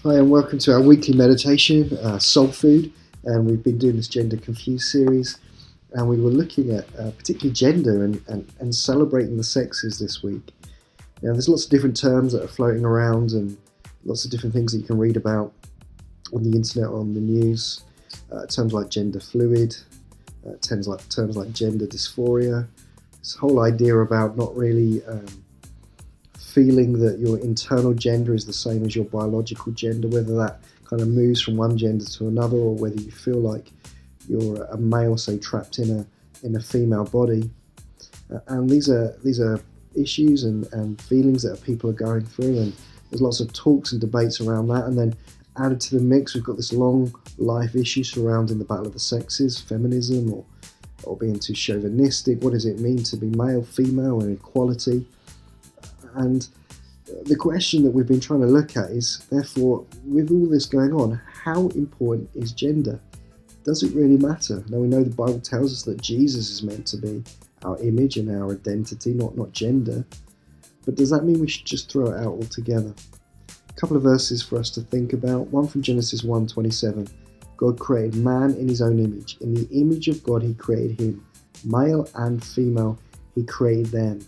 Hi, and welcome to our weekly meditation, Soul Food. And we've been doing this Gender Confused series, and we were looking at particularly gender and celebrating the sexes this week. Now, there's lots of different terms that are floating around, and lots of different things that you can read about on the internet, on the news. Terms like gender fluid, terms like gender dysphoria. This whole idea about not really feeling that your internal gender is the same as your biological gender, whether that kind of moves from one gender to another, or whether you feel like you're a male, say, trapped in a female body. And these are issues and feelings that people are going through, and there's lots of talks and debates around that. And then added to the mix, we've got this long life issue surrounding the battle of the sexes, feminism, or being too chauvinistic. What does it mean to be male, female, and equality? And the question that we've been trying to look at is, therefore, with all this going on, how important is gender? Does it really matter? Now, we know the Bible tells us that Jesus is meant to be our image and our identity, not gender. But does that mean we should just throw it out altogether? A couple of verses for us to think about. One from Genesis 1:27. God created man in his own image. In the image of God, he created him. Male and female, he created them.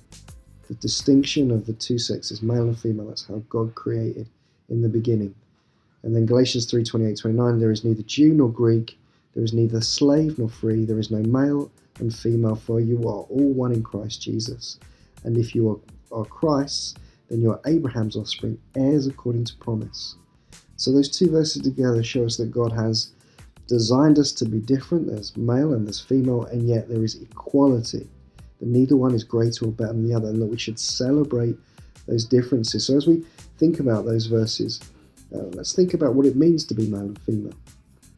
The distinction of the two sexes, male and female, that's how God created in the beginning. And then Galatians 3:28-29, there is neither Jew nor Greek, there is neither slave nor free, there is no male and female, for you are all one in Christ Jesus. And if you are Christ's, then you are Abraham's offspring, heirs according to promise. So those two verses together show us that God has designed us to be different. There's male and there's female, and yet there is equality. Neither one is greater or better than the other, and that we should celebrate those differences. So as we think about those verses, let's think about what it means to be male and female.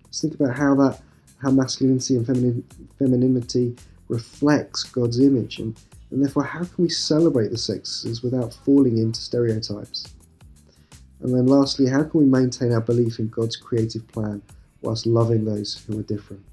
Let's think about how masculinity and femininity reflects God's image, and therefore how can we celebrate the sexes without falling into stereotypes? And then lastly, how can we maintain our belief in God's creative plan whilst loving those who are different?